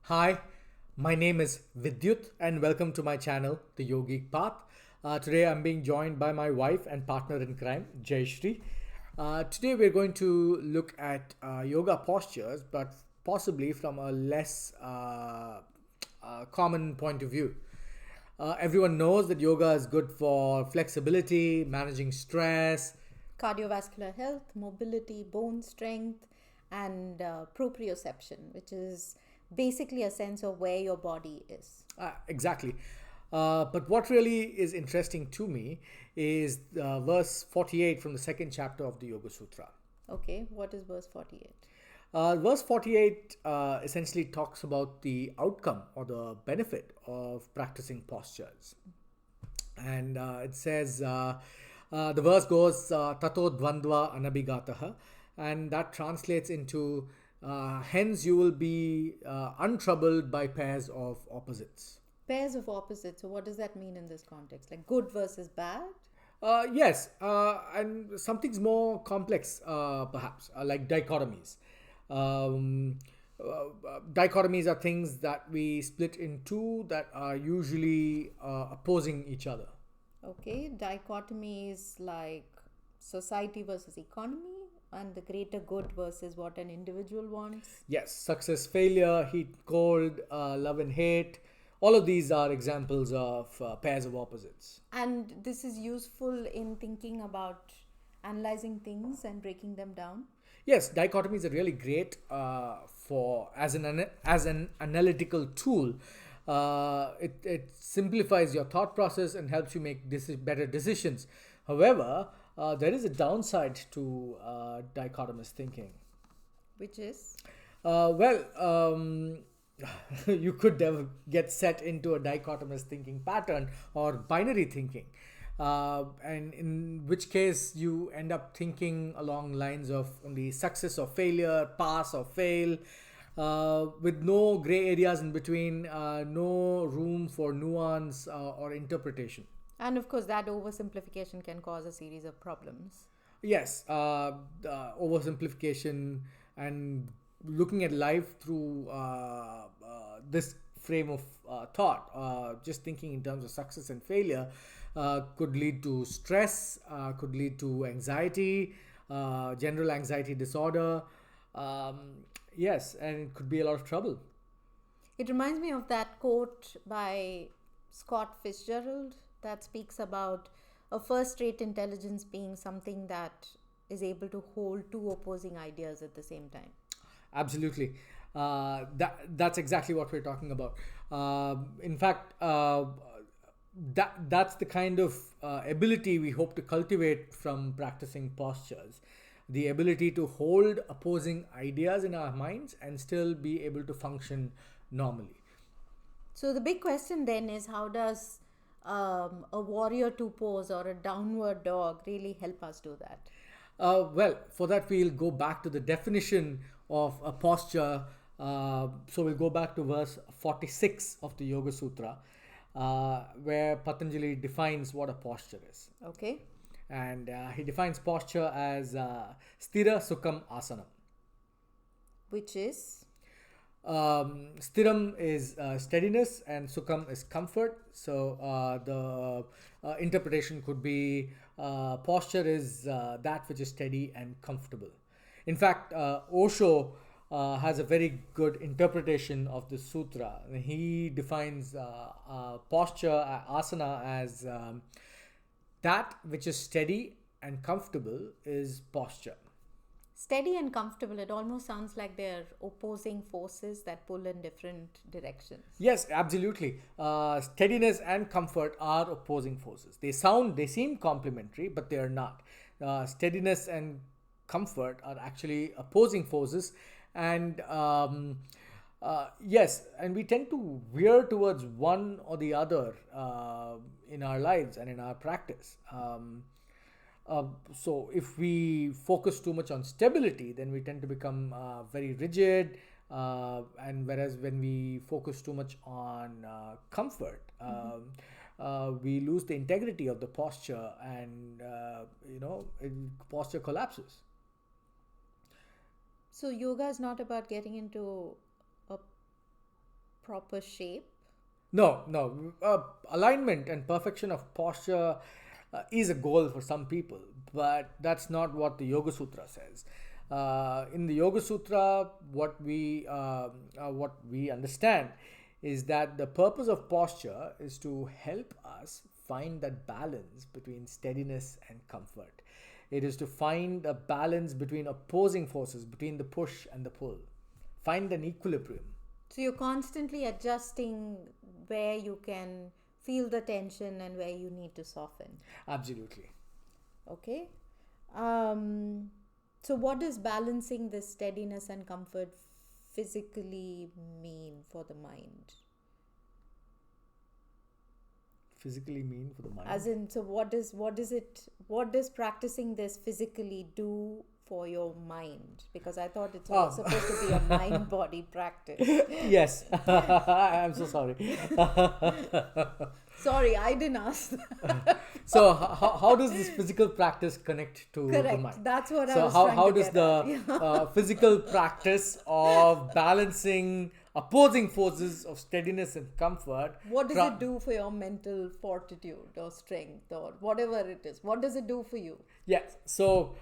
Hi, my name is Vidyut and welcome to my channel, The Yogic Path. Today I'm being joined by my wife and partner in crime, Jayashri. Today we're going to look at yoga postures, but possibly from a less common point of view. Everyone knows that yoga is good for flexibility, managing stress. Cardiovascular health, mobility, bone strength, and proprioception, which is basically a sense of where your body is. Exactly. But what really is interesting to me is verse 48 from the second chapter of the Yoga Sutra. Okay, what is verse 48? Verse 48 essentially talks about the outcome or the benefit of practicing postures. And it says, the verse goes, Tato Dvandva Anabhigataha, and that translates into, hence you will be untroubled by pairs of opposites. Pairs of opposites. So, what does that mean in this context? Like good versus bad? Yes, and something's more complex, perhaps, like dichotomies. Um, Dichotomies are things that we split in two that are usually opposing each other. Okay, dichotomy is like society versus economy, and the greater good versus what an individual wants. Yes, success, failure, heat, cold, love and hate. All of these are examples of pairs of opposites. And this is useful in thinking about analyzing things and breaking them down. Yes, dichotomies are really great for as an analytical tool. It simplifies your thought process and helps you make better decisions. However, there is a downside to dichotomous thinking. Which is, Well, you could get set into a dichotomous thinking pattern or binary thinking, and in which case you end up thinking along lines of only success or failure, pass or fail, with no gray areas in between, no room for nuance or interpretation. and of course, that oversimplification can cause a series of problems. Yes, oversimplification and looking at life through this frame of thought, just thinking in terms of success and failure, could lead to stress, could lead to anxiety, general anxiety disorder. Yes, and it could be a lot of trouble. It reminds me of that quote by Scott Fitzgerald that speaks about a first rate intelligence being something that is able to hold two opposing ideas at the same time. Absolutely. That's exactly what we're talking about. In fact, that's the kind of ability we hope to cultivate from practicing postures. The ability to hold opposing ideas in our minds and still be able to function normally. So, the big question then is how does a warrior two pose or a downward dog really help us do that? Well, for that, we'll go back to the definition of a posture. So we'll go back to verse 46 of the Yoga Sutra, where Patanjali defines what a posture is. Okay. And he defines posture as sthira sukham asanam. Which is, Stiram is steadiness and sukham is comfort. So the interpretation could be posture is that which is steady and comfortable. In fact, Osho has a very good interpretation of this sutra. He defines posture, asana, as that which is steady and comfortable is posture. steady and comfortable. It almost sounds like they're opposing forces that pull in different directions. Yes, absolutely. Steadiness and comfort are opposing forces. They seem complementary, but they are not. Steadiness and comfort are actually opposing forces, and yes, and we tend to veer towards one or the other in our lives and in our practice. So if we focus too much on stability, then we tend to become very rigid. And whereas when we focus too much on comfort, we lose the integrity of the posture, and posture collapses. So, yoga is not about getting into a proper shape? No, no. Alignment and perfection of posture is a goal for some people, but that's not what the Yoga Sutra says. In the Yoga Sutra, what we understand is that the purpose of posture is to help us find that balance between steadiness and comfort. It is to find a balance between opposing forces, between the push and the pull. Find an equilibrium. So you're constantly adjusting where you can feel the tension and where you need to soften. Absolutely. Okay. So what does balancing this steadiness and comfort physically mean for the mind? Physically mean for the mind? As in, so what does practicing this physically do for your mind? Because I thought it's all supposed to be a mind body practice. Yes. I'm so sorry. Sorry, I didn't ask that. So how does this physical practice connect to the Correct. mind? That's what I So was trying how to does get the at. physical practice of balancing opposing forces of steadiness and comfort? What does it do for your mental fortitude or strength or whatever it is? What does it do for you? Yes. So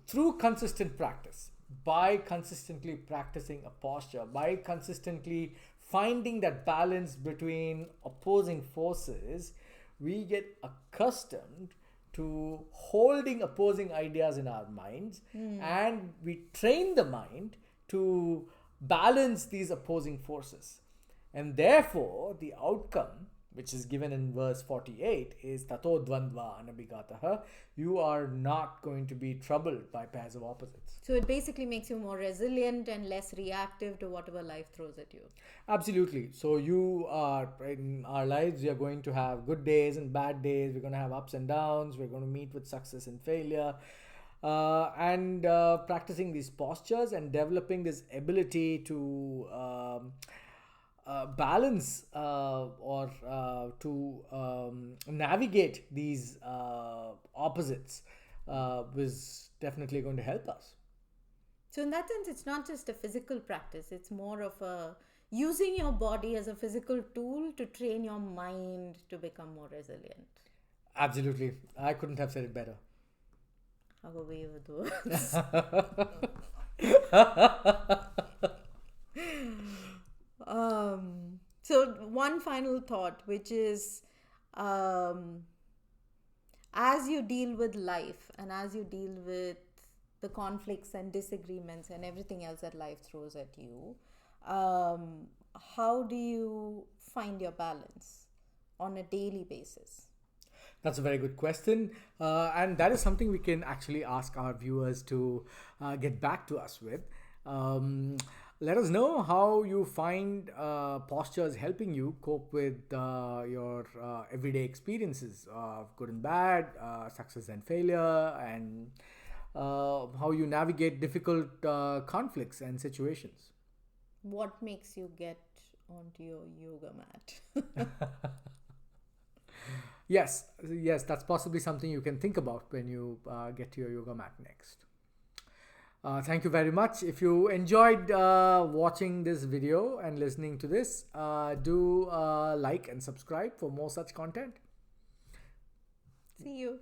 through consistent practice, by consistently practicing a posture, by consistently finding that balance between opposing forces, we get accustomed to holding opposing ideas in our minds, and we train the mind to balance these opposing forces. And therefore, the outcome, which is given in verse 48, is tato dvandva anabhigataha. You are not going to be troubled by pairs of opposites. So it basically makes you more resilient and less reactive to whatever life throws at you. Absolutely. So you are, in our lives, we are going to have good days and bad days. We're going to have ups and downs. We're going to meet with success and failure. And practicing these postures and developing this ability to balance or to navigate these opposites was definitely going to help us. So in that sense, it's not just a physical practice. It's more of a using your body as a physical tool to train your mind to become more resilient. Absolutely. I couldn't have said it better. Have a way with words. So one final thought, which is as you deal with life and as you deal with the conflicts and disagreements and everything else that life throws at you, how do you find your balance on a daily basis? That's a very good question. And that is something we can actually ask our viewers to get back to us with. Let us know how you find postures helping you cope with your everyday experiences of good and bad, success and failure, and how you navigate difficult conflicts and situations. What makes you get onto your yoga mat? Yes, that's possibly something you can think about when you get to your yoga mat next. Thank you very much. If you enjoyed watching this video and listening to this, do like and subscribe for more such content. See you.